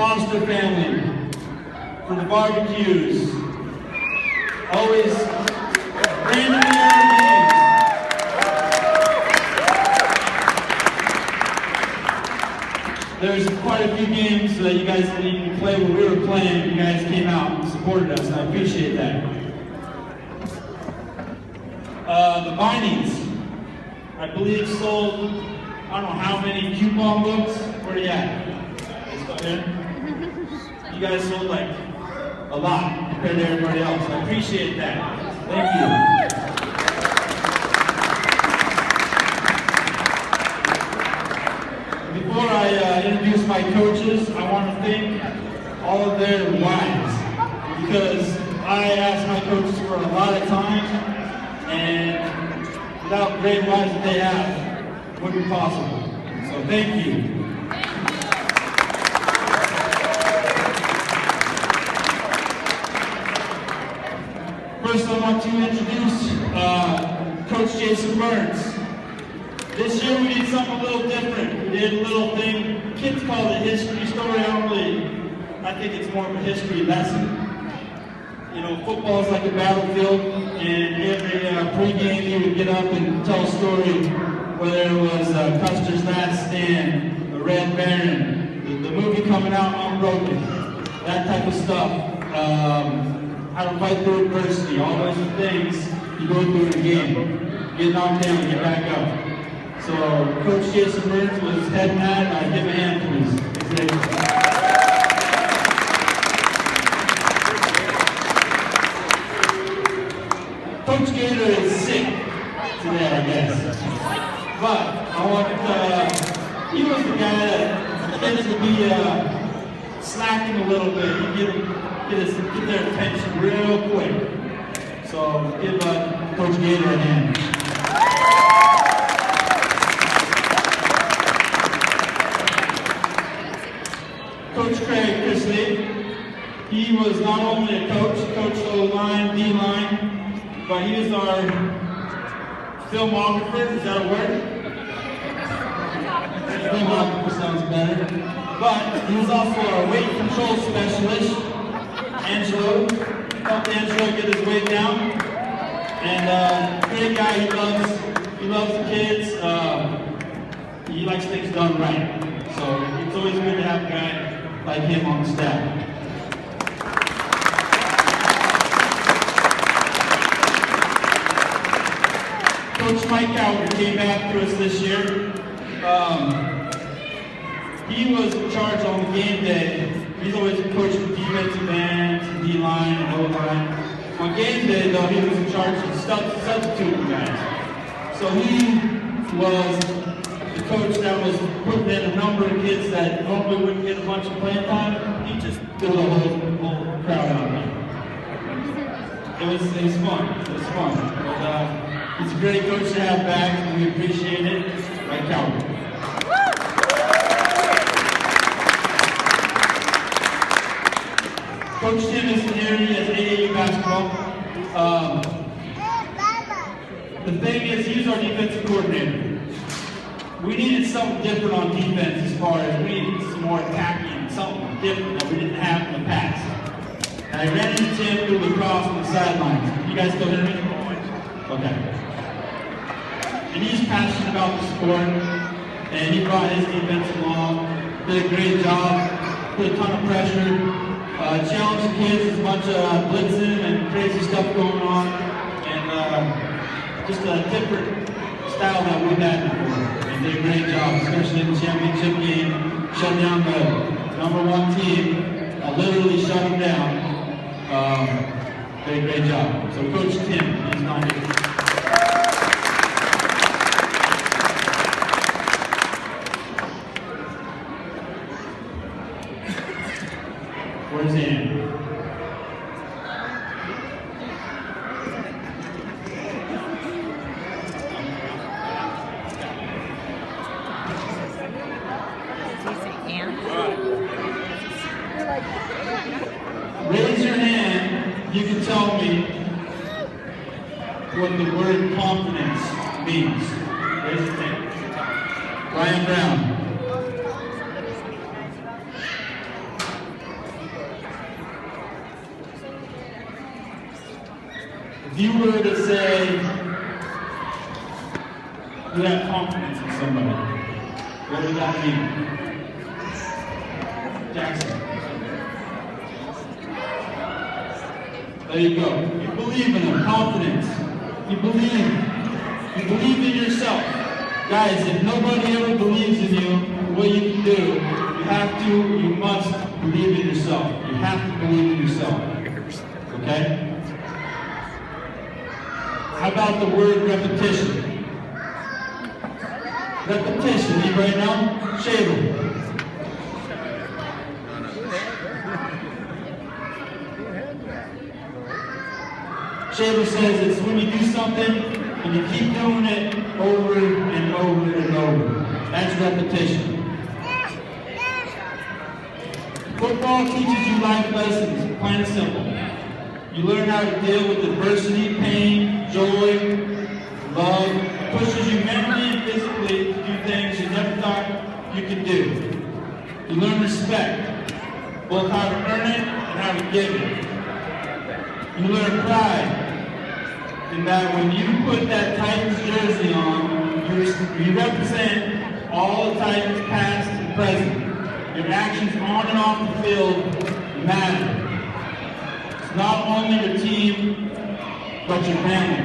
Foster family for the barbecues. Always randomly games. There's quite a few games that you guys didn't even play when we were playing. You guys came out and supported us, and I appreciate that. The bindings, I believe, sold, I don't know how many coupon books. Where are you at? You guys sold like a lot compared to everybody else. I appreciate that. Thank you. Before I introduce my coaches, I want to thank all of their wives, because I asked my coaches for a lot of time, and without great wives that they have, it wouldn't be possible. So thank you. First, I want to introduce Coach Jason Burns. This year we did something a little different. We did a little thing, kids call it a history story. I think it's more of a history lesson. You know, football is like a battlefield, and every pregame he would get up and tell a story, whether it was Custer's Last Stand, The Red Baron, the movie coming out, Unbroken, that type of stuff. How to fight through adversity, all those things you go through in a game. Get knocked down, get back up. So Coach Jason Burns was head man. Give him a hand, please. Coach Gator is sick today, I guess. But I want he was the guy that tended to be slacking a little bit. He'd get their attention real quick. So give Coach Gator a hand. Coach Craig Chrisley, he was not only a coach, he coached O-line, D-line, but he was our filmographer. Is that a word? Filmographer sounds better. But he was also our weight control specialist. Angelo, helped Angelo get his weight down, and great guy. He loves the kids. He likes things done right, so it's always good to have a guy like him on the staff. Coach Mike Cowger came back to us this year. He was in charge on the game day. He's always coaching defensive ends, D-line, and O-line. On game day, though, he was in charge of substituting guys. So he was the coach that was putting in a number of kids that normally wouldn't get a bunch of playing time. He just threw the whole crowd out there. It was fun. It was fun. But, he's a great coach to have back, and we appreciate it. Mike Cowger. Coach Tim is here. He has AAU basketball. The thing is, he's our defensive coordinator. We needed something different on defense as far as we needed some more attacking, something different that we didn't have in the past. And I ran into Tim through the cross on the sidelines. You guys still hear me? Okay. And he's passionate about the sport, and he brought his defense along, did a great job, put a ton of pressure. Challenge the kids, there's a bunch of blitzing and crazy stuff going on, and just a different style that we've had before. And did a great job, especially in the championship game, shut down the #1 team, literally shut them down. Did a great job. So Coach Tim is not here. Where's Ann? Raise your hand. You can tell me what the word confidence means. Raise your hand. Ryan Brown. If you were to say you have confidence in somebody, what would that mean? Jackson. There you go. You believe in them. Confidence. You believe in yourself. Guys, if nobody ever believes in you, what you can do, you must believe in yourself. You have to believe in yourself. Okay? How about the word repetition? Repetition, anybody know? Shaver. Shaver says it's when you do something and you keep doing it over and over and over. That's repetition. Football teaches you life lessons, plain and simple. You learn how to deal with adversity, pain, joy, love. It pushes you mentally and physically to do things you never thought you could do. You learn respect, both how to earn it and how to give it. You learn pride in that when you put that Titans jersey on, you represent all the Titans past and present. Your actions on and off the field matter. It's not only your team, but your family.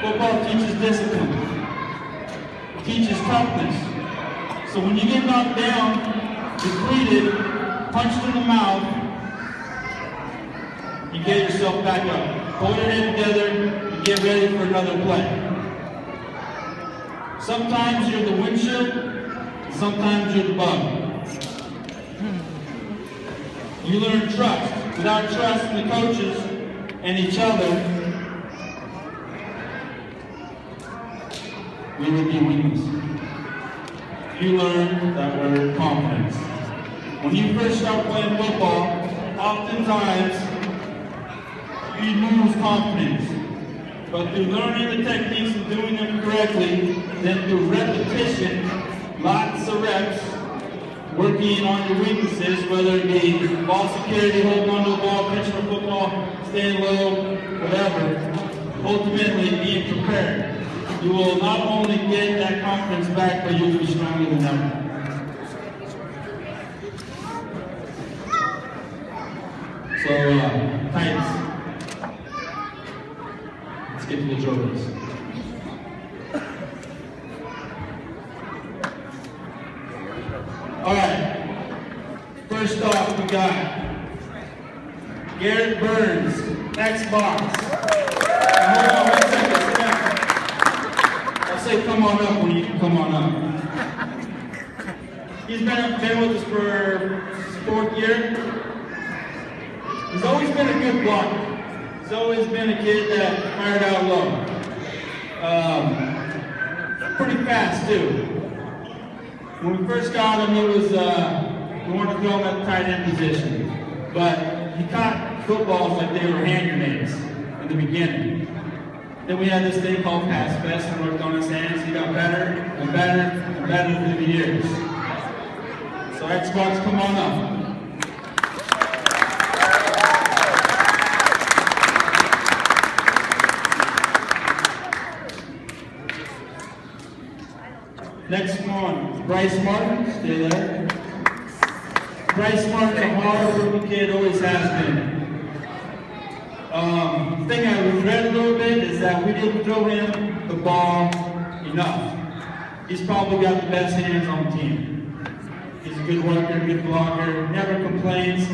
Football teaches discipline. It teaches toughness. So when you get knocked down, depleted, punched in the mouth, you get yourself back up. Hold your head together and get ready for another play. Sometimes you're the windshield, sometimes you're the bug. You learn trust. Without trust in the coaches and each other, we would be weakness. You learn that word confidence. When you first start playing football, oftentimes you lose confidence. But through learning the techniques and doing them correctly, then through repetition, lots of reps, working on your weaknesses, whether it be ball security, holding onto the ball, pitching a football, staying low, whatever, ultimately being prepared. You will not only get that confidence back, but you'll be stronger than ever. So, Titans, let's get to the trophies. All right, first off, we got Garrett Burns, Xbox. Hold on 1 second, sit down. I'll say come on up when you can come on up. He's been with us for his 4th year. He's always been a good blocker. He's always been a kid that fired out low. Pretty fast too. When we first got him, we wanted to throw him at the tight end position. But he caught footballs like they were hand grenades in the beginning. Then we had this thing called Pass Fest and worked on his hands. He got better and better and better through the years. So Xbox, come on up. Next one, Bryce Martin, stay there. Bryce Martin's a hard-working kid, always has been. The thing I regret a little bit is that we didn't throw him the ball enough. He's probably got the best hands on the team. He's a good worker, good blocker, never complains.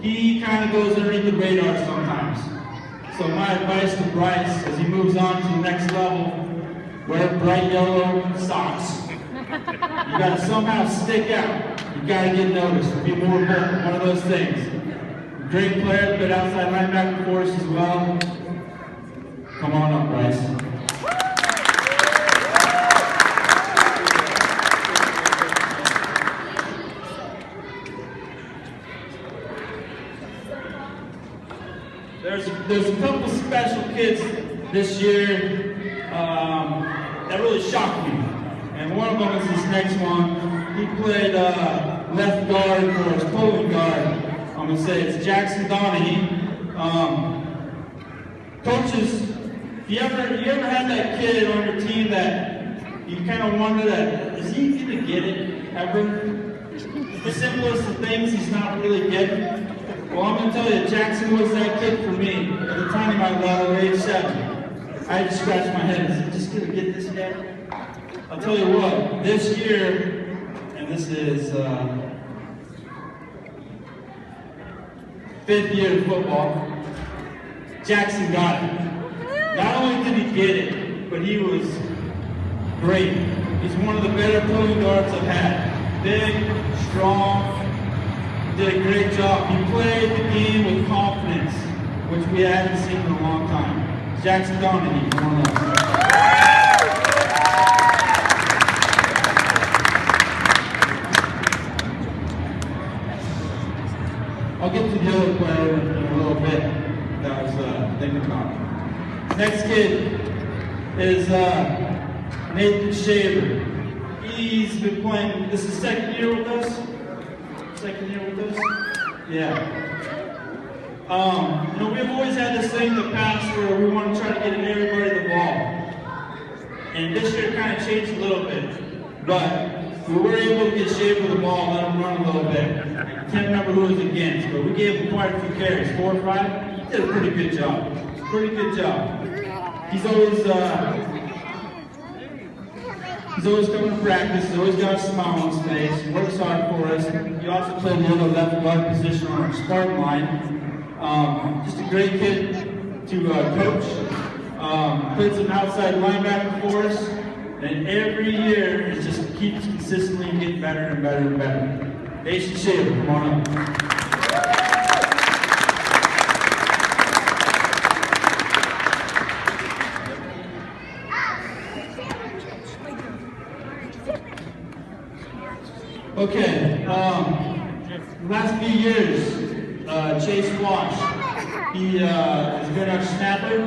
He kind of goes underneath the radar sometimes. So my advice to Bryce as he moves on to the next level, wear bright yellow socks. You gotta somehow stick out. You gotta get noticed. Be more vocal, one of those things. Great player, good outside linebacker for us as well. Come on up, Bryce. There's a couple special kids this year that really shocked me. And one of them is this next one. He played left guard for his pulling guard. I'm going to say it's Jackson Donahue. Coaches, you ever had that kid on your team that you kind of wonder that, is he going to get it ever? The simplest of things he's not really getting. Well, I'm going to tell you, Jackson was that kid for me. At the time of my level, age 7, I had to scratch my head. Is he just going to get this yet? I'll tell you what, this year, and this is 5th year of football, Jackson got it. Not only did he get it, but he was great. He's one of the better pulling guards I've had. Big, strong, did a great job. He played the game with confidence, which we haven't seen in a long time. Jackson Donahue, come on up. I'll get to the other player in a little bit that I was thinking about. Next kid is Nathan Shaver. He's been playing, this is second year with us? Second year with us? Yeah. You know, we've always had this thing in the past where we want to try to get everybody the ball. And this year kind of changed a little bit. But we were able to get Shaver the ball and let him run a little bit. I can't remember who it was against, but we gave him quite a few carries, 4 or 5. He did a pretty good job. Pretty good job. He's always coming to practice. He's always got a smile on his face. He works hard for us. He also played the other left guard position on our Spartan line. Just a great kid to coach. Played some outside linebacker for us. And every year, it just keeps consistently getting better and better and better. Nathan Shaver, come on up. Okay, the last few years, Chase Wash, he has been our snapper.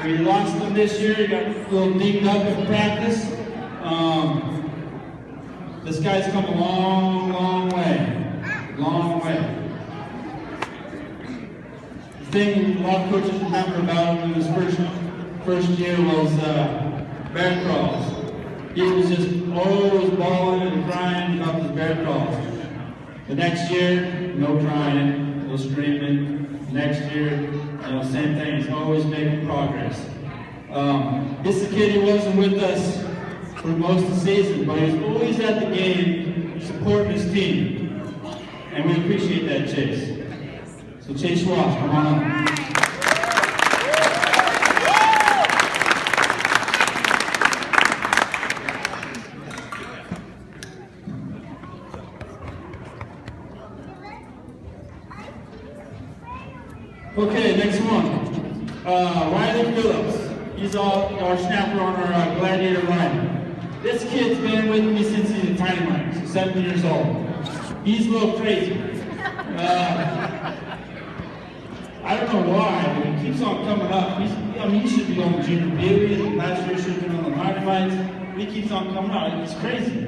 We lost him this year. He got a little dinged up in practice. This guy's come a long, long way. Long way. The thing a lot of coaches remember about him in his first year was bear crawls. He was just always bawling and crying about his bear crawls. The next year, no crying, no screaming. Next year, same thing. He's always making progress. This is a kid who wasn't with us for most of the season, but he was always at the game supporting his team. And we appreciate that, Chase. So Chase Wash, come on up. Okay, next one. Riley Phillips. He's our snapper on our Gladiator line. This kid's been with me since he's a tiny mite, so 7 years old. He's a little crazy. I don't know why, but he keeps on coming up. He should be on Junior Bailey. Last year should have been on the Mighty Mites. He keeps on coming up. He's crazy.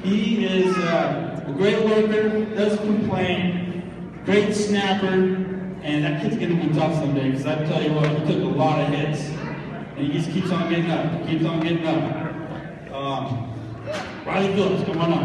He is a great worker, doesn't complain, great snapper. And that kid's going to be tough someday, because I tell you what, he took a lot of hits. And he just keeps on getting up, keeps on getting up. Riley Phillips, come on up.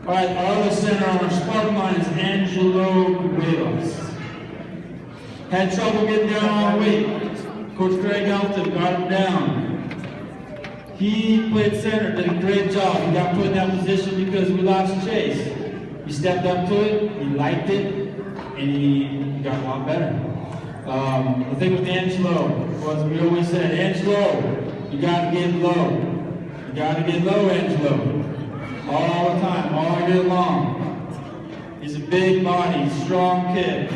All right, our other center on our Spartan line is Angelo Cuevas. Had trouble getting down all week. Coach Greg Elton got him down. He played center, did a great job. He got put in that position because we lost Chase. He stepped up to it, he liked it, and he got a lot better. The thing with Angelo was we always said, Angelo, you gotta get low. You gotta get low, Angelo. All the time, all year long. He's a big body, strong kid.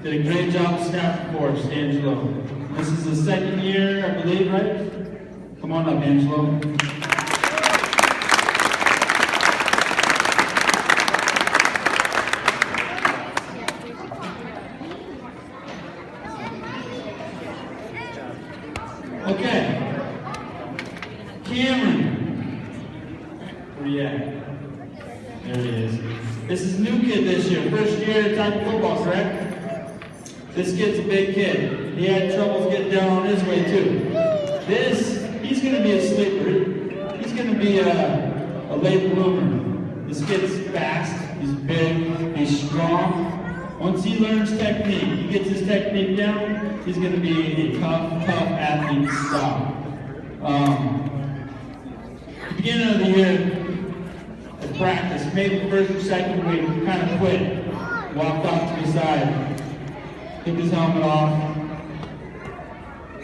Did a great job snapping for us, Angelo. This is the second year, I believe, right? Come on up, Angelo. This is a new kid this year, first year tackle football, correct? This kid's a big kid. He had troubles getting down on his way too. He's going to be a sleeper. He's going to be a late bloomer. This kid's fast, he's big, he's strong. Once he learns technique, he gets his technique down, he's going to be a tough athlete to stop. At the beginning of the year, at practice, maybe the first or second week, we kind of quit. Walked off to the side, took his helmet off,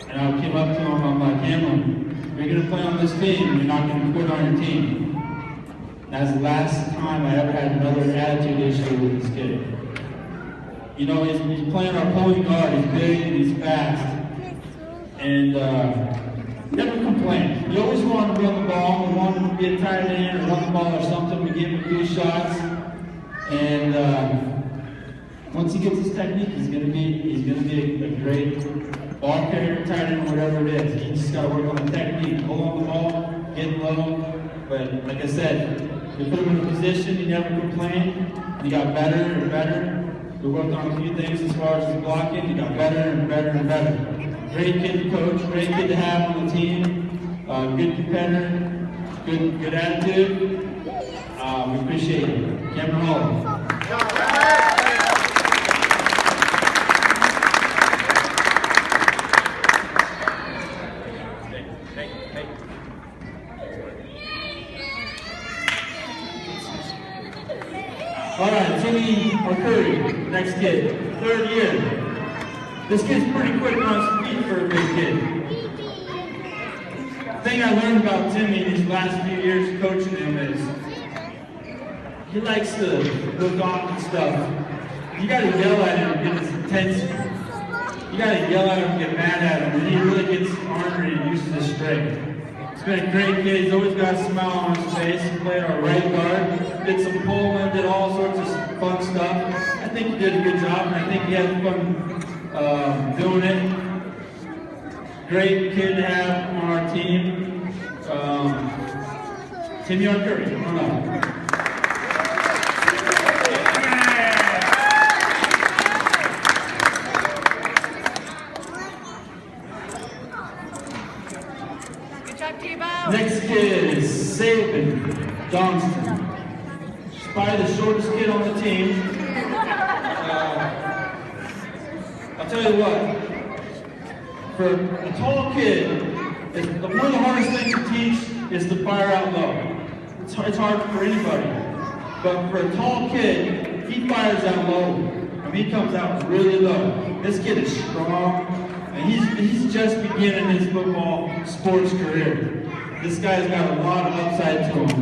and I came up to him, I'm like, Hamlin, you're going to play on this team, you're not going to quit on your team. That's the last time I ever had another attitude issue with this kid. You know, he's playing our pulling guard, he's big and he's fast. And never complained. He always wanted to run the ball, we wanted to be a tight end or run the ball or something, we gave him a few shots. And once he gets his technique, he's gonna be a great ball carrier, tight end, whatever it is. He just gotta work on the technique, pull on the ball, get low. But like I said, we put him in a position, he never complained. He got better and better. We worked on a few things as far as his blocking. He got better and better and better. Great kid to coach, great kid to have on the team. Good competitor, good attitude. We appreciate it. Cameron Hall. All right, Timmy Curry, next kid, third year. This kid's pretty quick on his feet for a big kid. The thing I learned about Timmy these last few years coaching him is he likes to look off and stuff. You gotta yell at him and get his attention. You gotta yell at him and get mad at him, and he really gets ornery and uses his strength. He's been a great kid. He's always got a smile on his face. He played our right guard, did some pulling, did all sorts of fun stuff. I think he did a good job, and I think he had fun doing it. Great kid to have on our team. Timmy Curry, come on up. Next kid is Saban Johnston. He's probably the shortest kid on the team. I'll tell you what, for a tall kid, one of the hardest things to teach is to fire out low. It's hard for anybody. But for a tall kid, he fires out low. I mean, he comes out really low. This kid is strong, and he's just beginning his football sports career. This guy's got a lot of upside to him.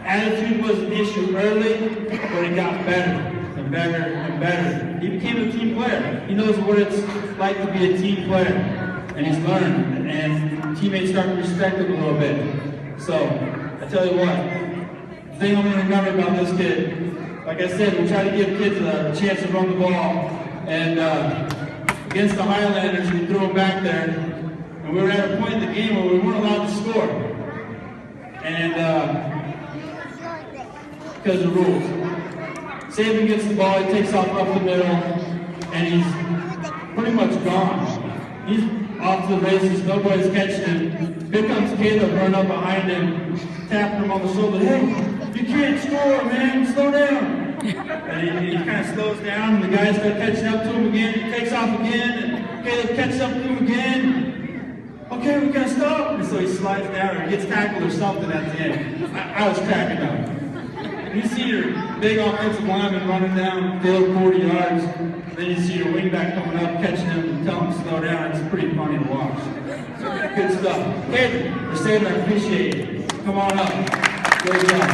Attitude was an issue early, but he got better and better and better. He became a team player. He knows what it's like to be a team player, and he's learned, and teammates start to respect him a little bit. So, I tell you what, the thing I'm going to remember about this kid, like I said, we try to give kids a chance to run the ball, and against the Highlanders, we threw him back there, and we were at a point in the game where we weren't allowed to score. And because of the rules. Saban gets the ball, he takes off up the middle, and he's pretty much gone. He's off to the races, nobody's catching him. Here comes Caleb running up behind him, tapping him on the shoulder. Hey, you can't score, man, slow down. And he kind of slows down, and the guys start catching up to him again. He takes off again, and Caleb catches up to him again. Okay, we gotta stop. And so he slides down, or he gets tackled or something at the end. I was cracking up. You see your big offensive lineman running down field 40 yards, then you see your wingback coming up, catching him and telling him to slow down. It's pretty funny to watch. Good stuff. Caleb, for Saban, I appreciate it. Come on up. Good job.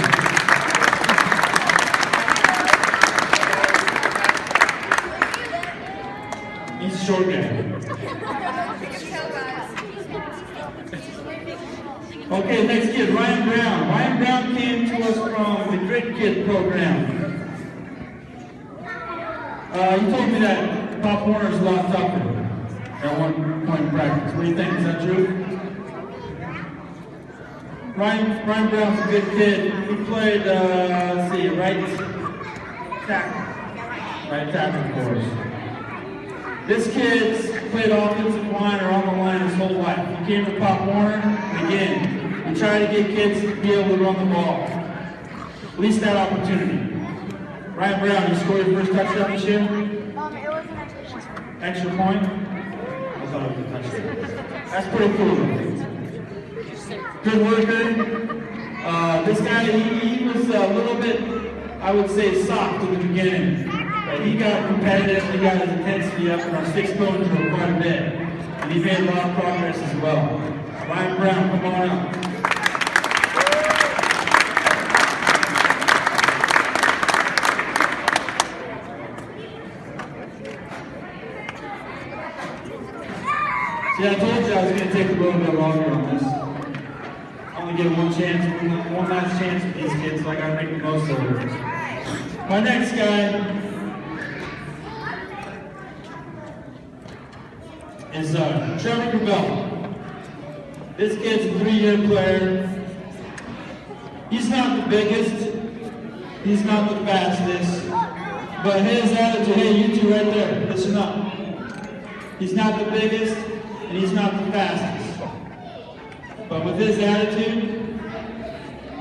He's a short guy. Okay, next kid, Ryan Brown. Ryan Brown came to us from the Grit Kid program. He told me that Pop Warner's a lot tougher at one point in practice. What do you think? Is that true? Ryan Brown's a good kid. He played, let's see, right tackle for us. This kid's played offensive line or on the line his whole life. He came to Pop Warner, and again, we try to get kids to be able to run the ball. At least that opportunity. Ryan Brown, you scored your first touchdown this year? It was an extra point. Extra point? I thought it was a touchdown. That's pretty cool. Good worker. This guy, he was a little bit, I would say, soft in the beginning. But he got competitive, he got his intensity up, and our 6-cone drill quite a bit. And he made a lot of progress as well. Ryan Brown, come on up. See, I told you I was going to take a little bit longer on this. I only get one last chance with these kids, so I got to make the most of it. My next guy is Trevor Gravel. This kid's a 3-year player. He's not the biggest, he's not the fastest, but his attitude, hey, you two right there, listen up. He's not the biggest, and he's not the fastest. But with his attitude,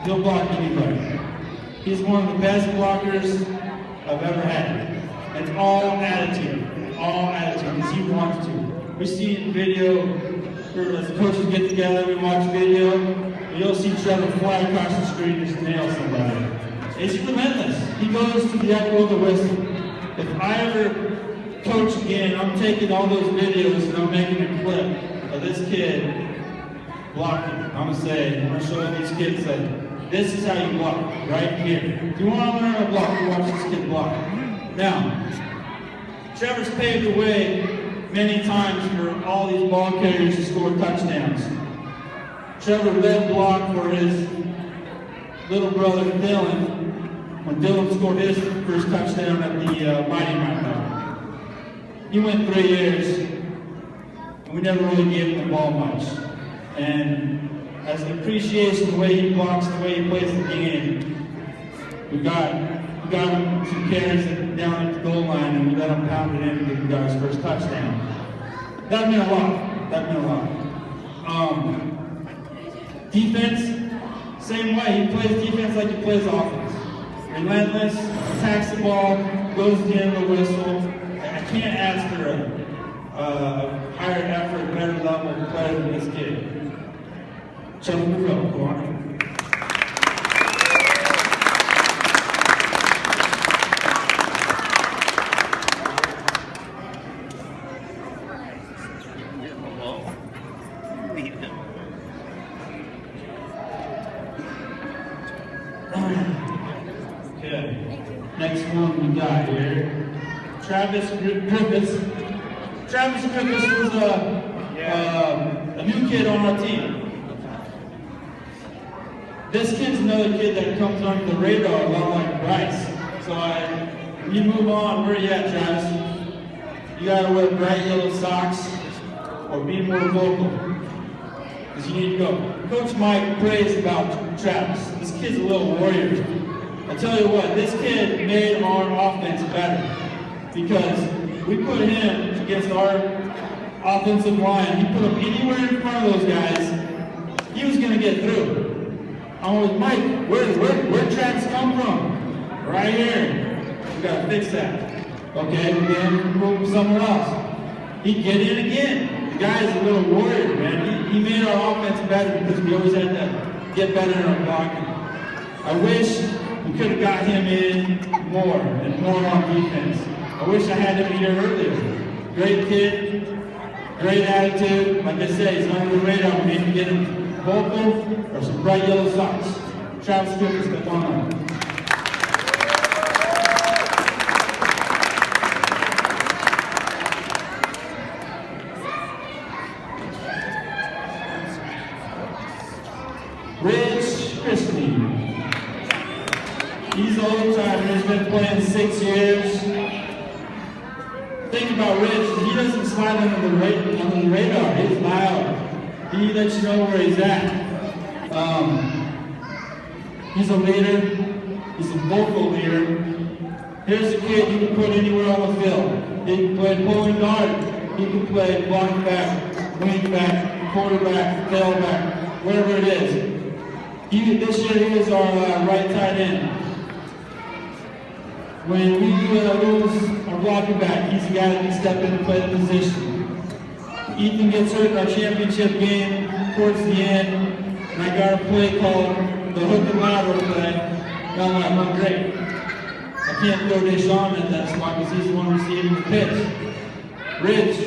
he'll block anybody. He's one of the best blockers I've ever had. It's all attitude, because he wants to. We see video, as coaches get together, we watch video, and you'll see Trevor fly across the street and just nail somebody. It's relentless. He goes to the echo of the whistle. If I ever coach again, I'm taking all those videos and I'm making a clip of this kid blocking. I'm going to show these kids that this is how you block, right here. If you want to learn how to block, you watch this kid block. Now, Trevor's paved the way many times for all these ball carriers to score touchdowns. Trevor led block for his little brother Dylan when Dylan scored his first touchdown at the Mighty Mile. He went 3 years, and we never really gave him the ball much. And as an appreciation of the way he blocks, the way he plays the game, we got him some carries down at the goal line, and we let him pound it in and he got his first touchdown. That meant a lot. Defense, same way. He plays defense like he plays offense. Relentless, attacks the ball, goes to the end of the whistle. I can't ask for a higher effort, better level player than this kid. Trevor Gravel, go on. Okay, next one we got here. Travis Griffiths. Travis Griffiths was a new kid on our team. This kid's another kid that comes under the radar a lot like Bryce. So when you move on, where are you at, Travis? You gotta wear bright yellow socks or be more vocal. Because you need to go. Coach Mike praised about Travis. This kid's a little warrior. I tell you what, this kid made our offense better. Because we put him against our offensive line. He put him anywhere in front of those guys, he was going to get through. I'm with Mike, where Travis come from? Right here. We got to fix that. Okay, then move somewhere else. He'd get in again. The guy's a little warrior, man. He made our offense better because we always had to get better in our blocking. I wish we could have got him in more and more on defense. I wish I had him here earlier. Great kid, great attitude. Like I said, he's under the radar. We need to get him vocal or some bright yellow socks. Travis Griffiths, step on up. Rich Christie. He's an old timer. He's been playing 6 years. Thing about Rich, he doesn't slide under the radar. He's loud. He lets you know where he's at. He's a leader. He's a vocal leader. Here's a kid you can put anywhere on the field. He can play pulling guard. He can play blocking back, wing back, quarterback, tailback, wherever it is. This year he is our right tight end. When we lose our blocking back, he's the guy that can step in and play the position. Ethan gets hurt in our championship game towards the end, and I got a play called the hook and ladder play. And I'm like, oh great. I can't throw Deshaun in that spot because he's the one receiving the pitch. Ridge,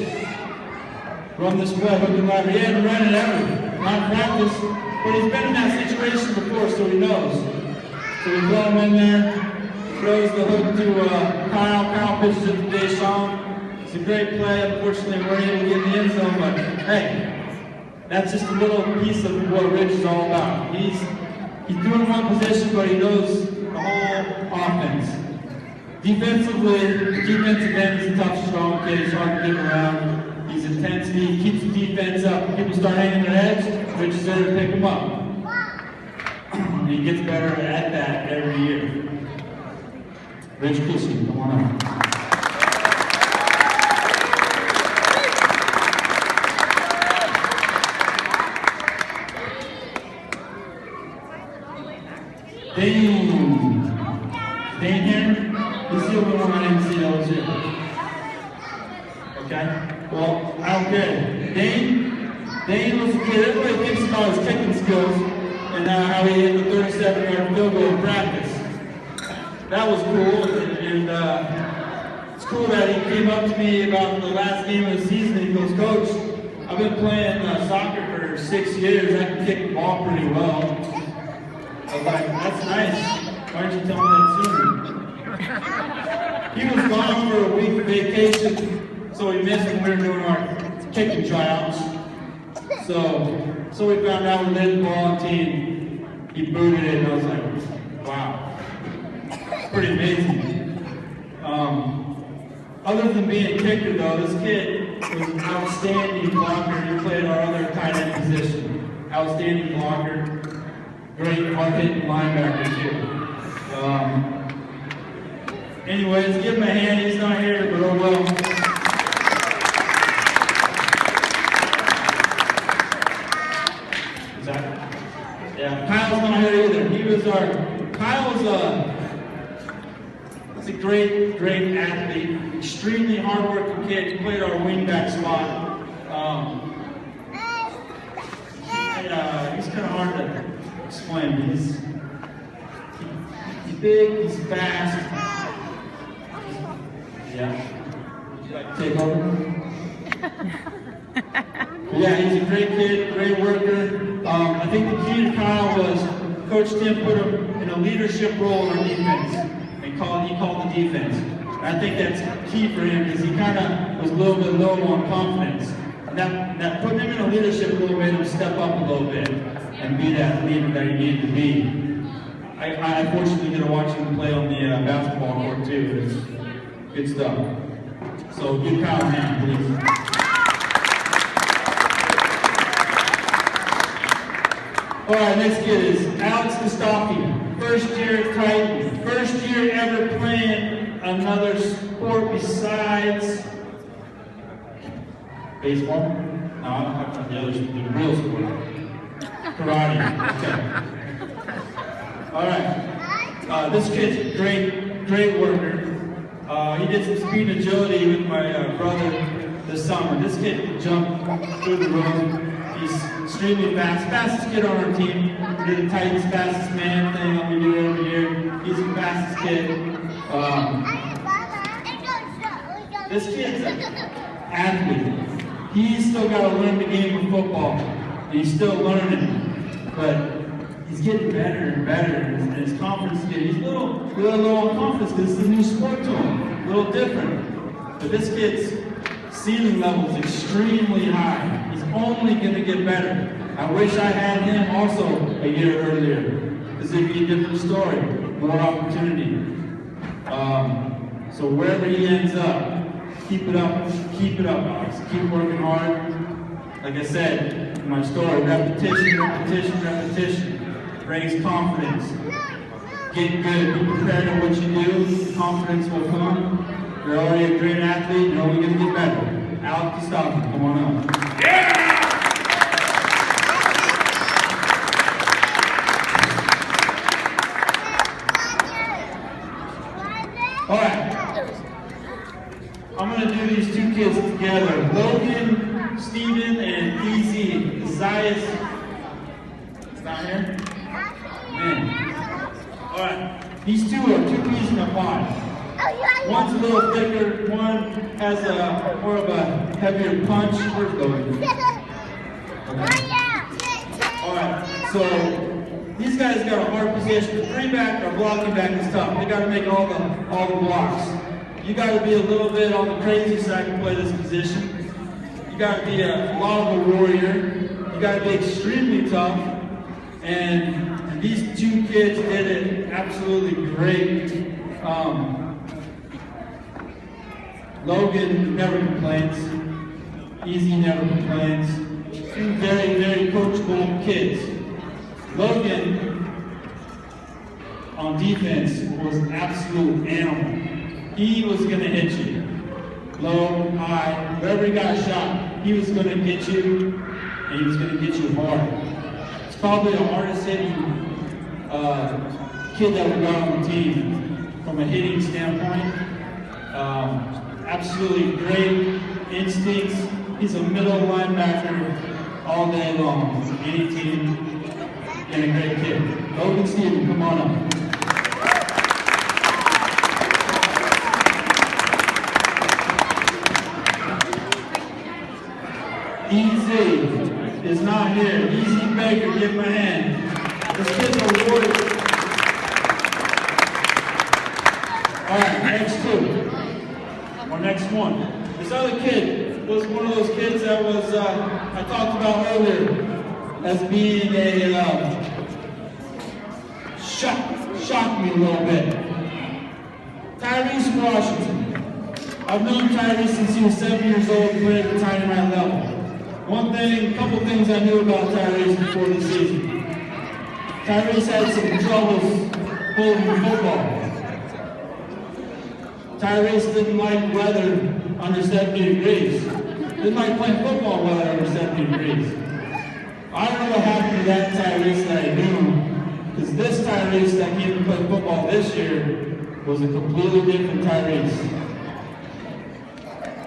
run this play, hook and ladder. He hadn't run it ever, not practice, but he's been in that situation before, so he knows. So we throw him in there. Throws the hook to Kyle. Kyle pitches it to Deshaun. It's a great play. Unfortunately, we weren't able to get in the end zone, but hey, that's just a little piece of what Rich is all about. He's doing one position, but he knows the whole offense. Defensively, defensive end is a tough, strong kid. He's hard to get around. He's intense. He keeps the defense up. When people start hanging their heads, Rich is there to pick them up. And he gets better at that every year. Rich Kissy, come on up. Dane here? He's the only one I didn't see that was here. Okay? Well, I don't care. Dane was a kid. Everybody thinks about his kicking skills and how he hit the 37-yard field goal in practice. That was cool, and it's cool that he came up to me about the last game of the season and he goes, Coach, I've been playing soccer for 6 years. I can kick the ball pretty well. I was like, that's nice. Why didn't you tell me that sooner? He was gone for a week vacation, so he missed when we were doing our kicking tryouts. So we found out we did the ball team. He booted it, and I was like, wow. Pretty amazing. Other than being a kicker, though, this kid was an outstanding blocker. He played our other tight end position. Outstanding blocker. Great hard-hitting linebacker, too. Anyways, give him a hand. He's not here, but oh well. Is that? Yeah, Kyle's not here either. He was He's a great athlete, extremely hard-working kid. He played our wingback spot. He's kind of hard to explain. He's big, he's fast. Yeah. Would you like to take over? Yeah, he's a great kid, great worker. I think the key to Kyle was Coach Tim put him in a leadership role in our defense. He called the defense. And I think that's key for him because he kind of was a little bit low on confidence. And that putting him in a leadership role made him step up a little bit and be that leader that he needed to be. I fortunately get to watch him play on the basketball court too. It's good stuff. So give Kyle a hand, please. All right, next kid is Alex Mustafi, first year Titan, first year ever playing another sport besides baseball. No, I'm talking about the real sport. Karate. Okay. All right. This kid's a great worker. He did some speed and agility with my brother this summer. This kid can jump through the room. He's extremely fast. Fastest kid on our team. We do the Titans fastest man thing that we do every year. He's the fastest kid. This kid's an athlete. He's still got to learn the game of football. And he's still learning. But he's getting better and better. And his confidence is getting, he's a little low on confidence because it's a new sport to him. A little different. But this kid's ceiling level is extremely high. He's only going to get better. I wish I had him also a year earlier. This would be a different story, more opportunity. So wherever he ends up, keep it up, Alex. Keep working hard. Like I said, my story. Repetition, repetition, repetition brings confidence. Get good, be prepared in what you do, confidence will come. You're already a great athlete, you're only going to get better. Alex Gustafson, come on up. Yeah! Alright, I'm going to do these two kids together. Logan, Steven, and EZ. Isaias, it's not here? Man. Alright, these two are two peas in a pod. One's a little thicker, one has a more of a heavier punch. Where's Logan? Okay. Alright, so these guys got a hard position. The 3-back or blocking back is tough. They got to make all the blocks. You got to be a little bit on the crazy side to play this position. You got to be a lot of a warrior. You got to be extremely tough. And these two kids did it absolutely great. Logan never complains. EZ never complains. Two very, very coachable kids. Logan, on defense, was an absolute animal. He was going to hit you. Low, high, wherever he got shot, he was going to get you, and he was going to get you hard. It's probably the hardest hitting kid that we got on the team from a hitting standpoint. Absolutely great instincts. He's a middle linebacker all day long. Any team. And a great kid. Logan Steven, come on up. EZ is not here. EZ Baker, give him a hand. This kid's a warrior. Alright, next two. Or next one. This other kid was one of those kids that was, I talked about earlier, as being a shocked me a little bit. Tyrese Washington. I've known Tyrese since he was 7 years old, played at the tiny right level. A couple things I knew about Tyrese before the season. Tyrese had some troubles holding the football. Tyrese didn't like weather under 70 degrees. Didn't like playing football weather under 70 degrees. I don't know what happened to that Tyrese that I knew, because this Tyrese that came to play football this year was a completely different Tyrese.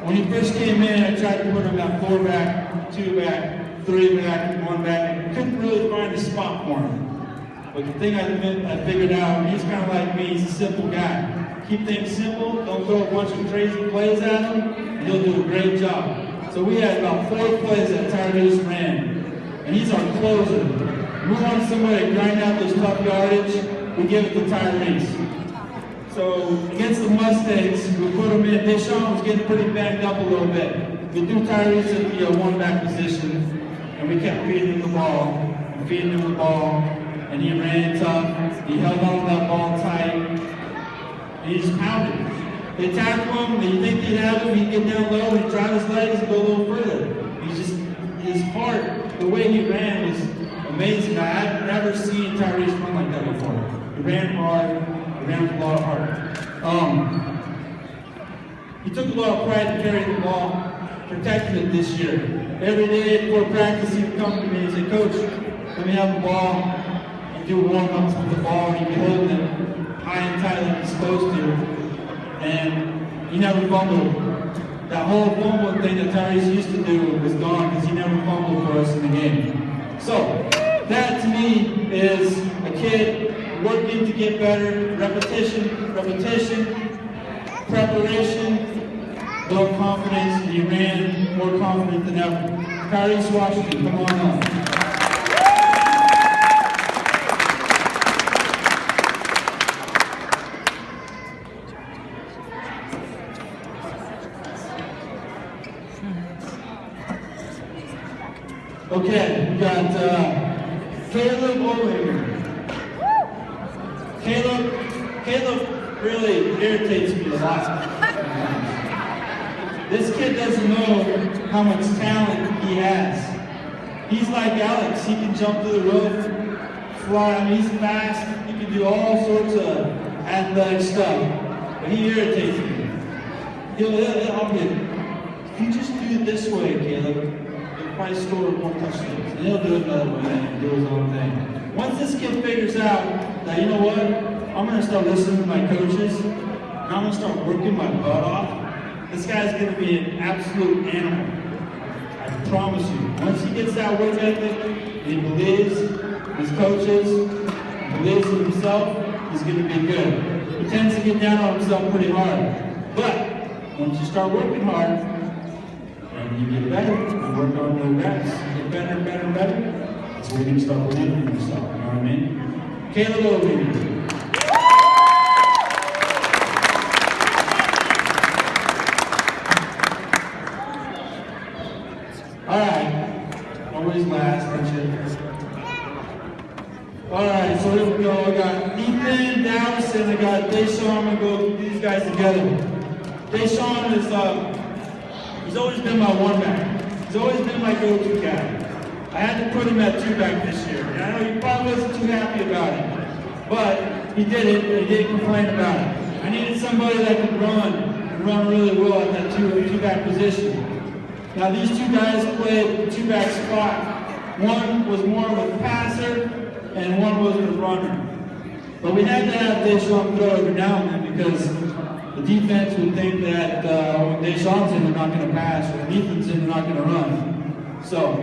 When he first came in, I tried to put him at 4-back, 2-back, 3-back, 1-back. I couldn't really find a spot for him. But the thing I figured out, he's kind of like me, he's a simple guy. Keep things simple, don't throw a bunch of crazy plays at him, and he'll do a great job. So we had about 4 plays that Tyrese ran. And he's our closer. We want somebody to grind out this tough yardage, we give it to Tyrese. So against the Mustangs, we put him in. Deshaun was getting pretty banged up a little bit. We threw Tyrese in the 1-back position, and we kept feeding him the ball, and he ran tough. He held on to that ball tight, and he just pounded. They tackle him, and you think they'd have him, he'd get down low, he'd drive his legs and go a little further. His heart, the way he ran was amazing. I've never seen Tyrese run like that before. He ran hard, he ran with a lot of heart. He took a lot of pride in carrying the ball, protecting it this year. Every day before practice, he would come to me and say, Coach, let me have the ball. He'd do warm-ups with the ball, and he'd be holding it high and tight like he's supposed to. And he never fumbled. That whole fumbling thing that Tyrese used to do was gone because he never fumbled for us in the game. So, that to me is a kid working to get better, repetition, preparation, build confidence, and he ran more confident than ever. Tyrese Washington, come on up. Okay, we got Caleb Olinger. Caleb really irritates me a lot. This kid doesn't know how much talent he has. He's like Alex. He can jump to the roof, fly. I mean, he's fast. He can do all sorts of athletic stuff. But he irritates me. I'll be, if you just do it this way, Caleb, you'll probably score more touchdowns. And he'll do it another way and do his own thing. Once this kid figures out that, you know what, I'm going to start listening to my coaches, and I'm going to start working my butt off, this guy's going to be an absolute animal. I promise you. Once he gets that work ethic, and he believes in his coaches, believes in himself, he's going to be good. He tends to get down on himself pretty hard. But once you start working hard, and you get better, you work on the reps, get better and better and better, that's when you're going to start believing in yourself, you know what I mean? Caleb over here. Alright, always last, aren't you? Alright, so here we go. I got Ethan, Dallas, and I got Deshaun. I'm going to go with these guys together. Deshaun is, he's always been my one back. He's always been my go-to guy. I had to put him at two back this year. And I know he probably wasn't too happy about it, but he did it, and he didn't complain about it. I needed somebody that could run, and run really well at that two-back position. Now these two guys played the two-back spot. One was more of a passer, and one was a runner. But we had to have Deshaun throw every now and then because the defense would think that when Deshaun's in, they're not going to pass, or when Ethan's in, they're not going to run. So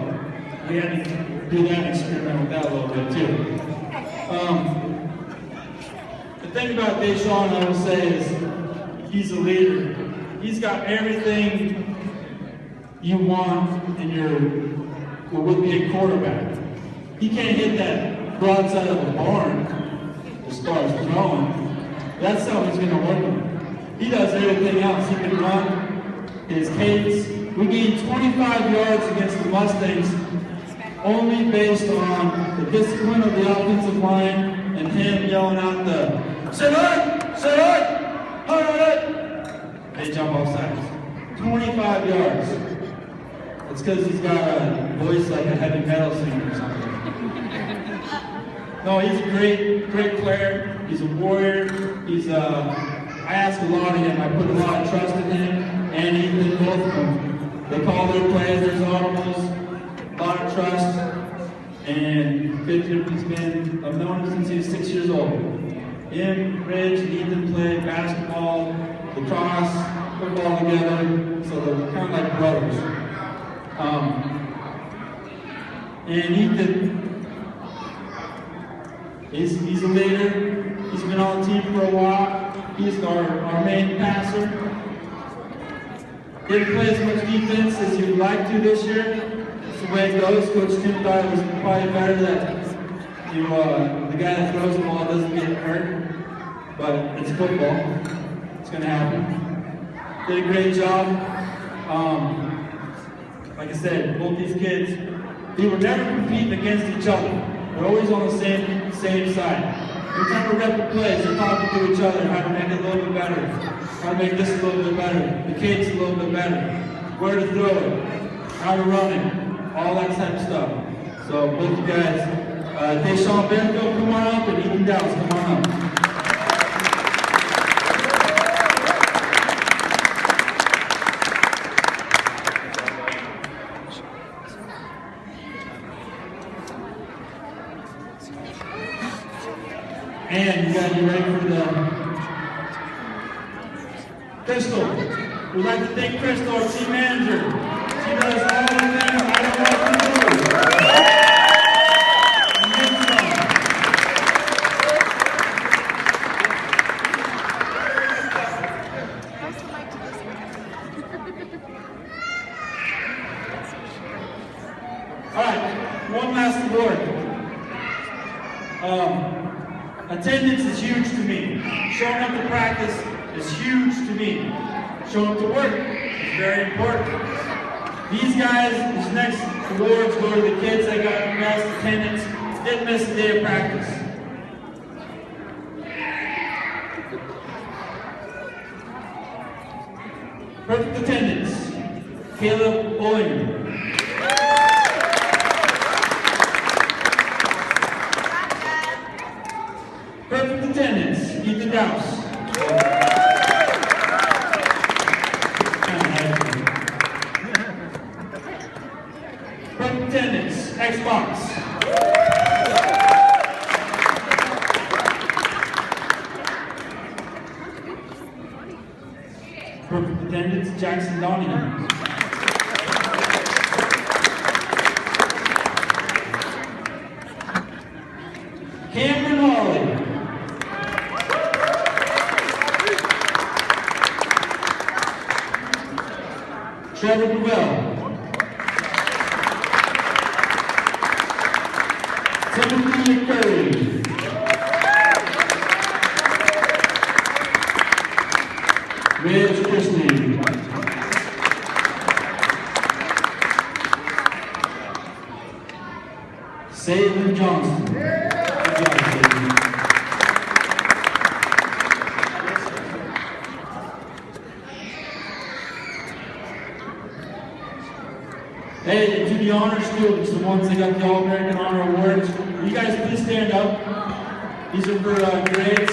we had to do that experiment with that a little bit too. The thing about Deshaun, I will say, is he's a leader. He's got everything you want in what would be a quarterback. He can't hit that broadside of a barn as far as throwing. That's how he's going to work on. He does everything else. He can run his cadence. We gained 25 yards against the Mustangs only based on the discipline of the offensive line and him yelling out the "Sit hard! Sit hard! Hard!" They jump off sides. 25 yards. It's because he's got a voice like a heavy metal singer or something. No, he's a great player. He's a warrior. I ask a lot of him. I put a lot of trust in him and Ethan, both of them. They call their plays, their audibles, a lot of trust. And he's been, I've known him since he was 6 years old. Him, Rich, and Ethan played basketball, lacrosse, football together, so they're kind of like brothers. And Ethan, he's a leader. He's been on the team for a while. He's our main passer. Didn't play as much defense as you'd like to this year. That's the way it goes. Coach Tim thought it was probably better that the guy that throws the ball doesn't get hurt. But it's football. It's going to happen. Did a great job. Like I said, both these kids, they were never competing against each other. They're always on the same side. Every time we rep the plays, they're talking to each other, how to make it a little bit better, how to make this a little bit better, the kids a little bit better, where to throw it, how to run it, all that type of stuff. So both you guys, Deshaun Benfield, come on up, and Ethan Dallas, come on up. And you got to get ready for the Crystal. We'd like to thank Crystal, our team manager. She does all the things I don't want to do. All right, one last award. Attendance is huge to me. Showing up to practice is huge to me. Showing up to work is very important. These guys, these next awards go to the kids that got the best attendance, didn't miss a day of practice. Perfect attendance, Caleb Boyer. Dowse. Perfect attendance, Xbox. Perfect attendance, Jackson Donnie. Cameron Hawley. Trevor Duell. Timothy Curry. Rich Christie. Saban Johnston. Good job, Saban. Hey, to the honor students, the ones that got the All-American Honor Awards, will you guys please stand up? These are for grades.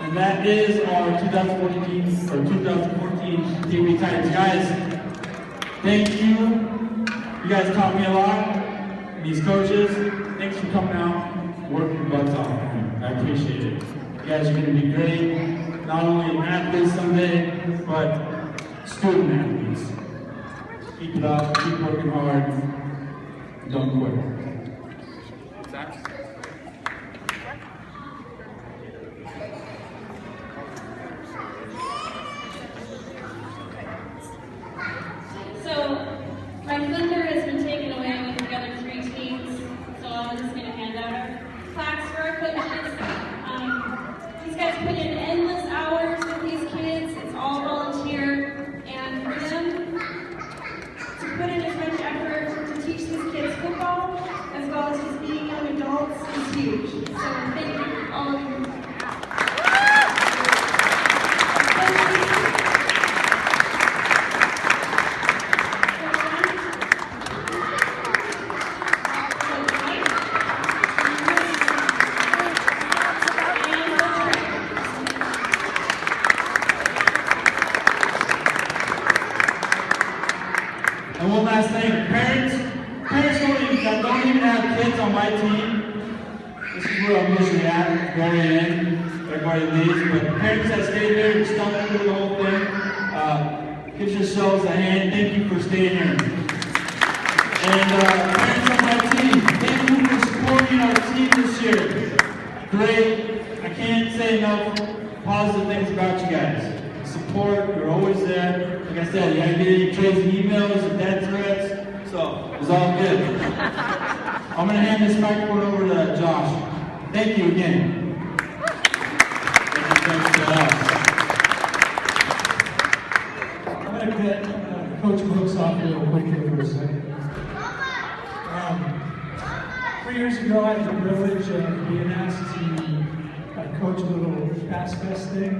And that is our 2014 team retires. Guys, thank you. You guys taught me a lot. These coaches, thanks for coming out, working your butts off. I appreciate it. You guys are going to be great, not only athletes someday, but student athletes. Keep it up, keep working hard, don't quit. My thunder has been taken away with the other three teams, so I'm just going to hand out our plaques for our coaches. These guys put in endless hours with these kids. It's all volunteer, and for them to put in as much effort to teach these kids football as well as just being young adults is huge. So thank you, all of you. And one last thing, parents don't even have kids on my team. This is where I'm usually at, very end. Everybody leaves, but parents that stay there and stumble through the whole thing, give yourselves a hand. Thank you for staying here. And parents on my team, thank you for supporting our team this year. Great. I can't say enough positive things about you guys. Support, you're always there. Like I said, you gotta get any trades and emails and death threats, so it's all good. I'm gonna hand this microphone over to Josh. Thank you again. Thanks to us. I'm gonna get Coach Brooks off here real quick here for a second. 3 years ago, I had the privilege of being asked to coach a little Pass Fest thing.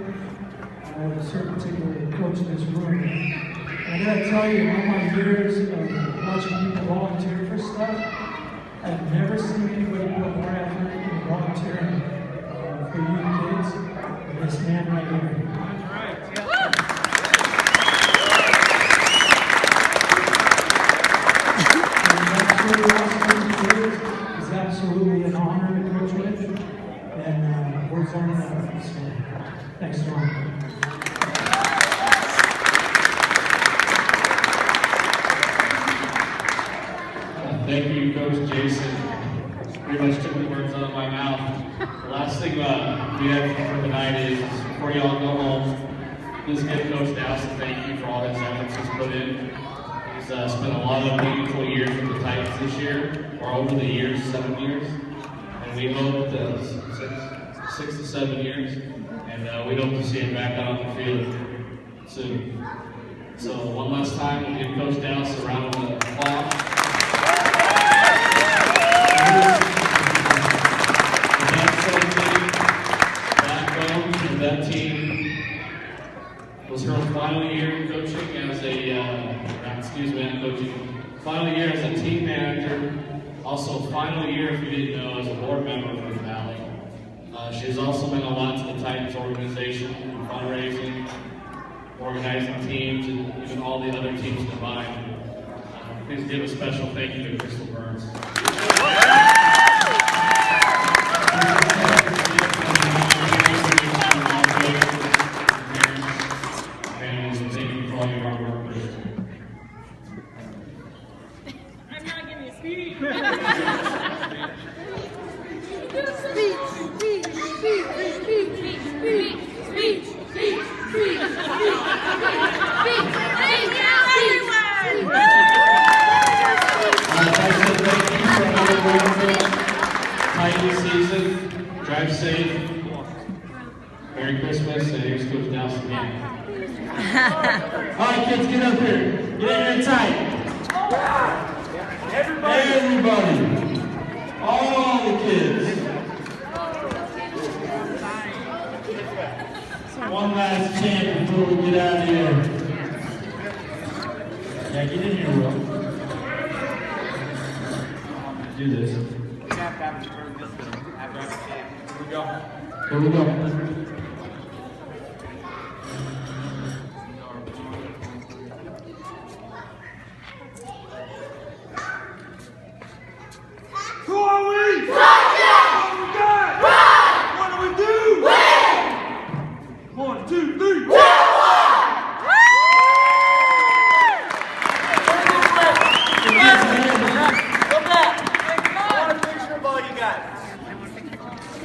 A certain particular coach in this room. And I gotta tell you, in all my years of watching people volunteer for stuff, I've never seen anybody put more effort in volunteering for you kids than this man right here. It's absolutely an honor to coach with, and words aren't enough. So, thanks, John. Thank you, Coach Jason. Pretty much took the words out of my mouth. The last thing we have for tonight is, before y'all go home, just give Coach Dowse a thank you for all his efforts he's put in. He's spent a lot of meaningful years with the Titans this year, or over the years, 7 years. And we hope that 6 to 7 years. And we hope to see him back out on the field soon. So one last time, we'll give Coach Dowse a round of applause. 2017 was her final year coaching as final year as a team manager. Also, final year, if you didn't know, as a board member for the Valley. She has also been a lot to the Titans organization, fundraising, organizing teams, and even all the other teams combined. Please give a special thank you to Crystal Burns. Families, and thank you for all your hard work, Crystal. I'm not giving you a speech. Titan season. Drive safe. Merry Christmas, and here's Coach Dowson again. All right, kids, get up here. Get in here tight. Everybody. All the kids. One last chance before we get out of here. Yeah, get in here, Will. Do this. Here we go. Here we go.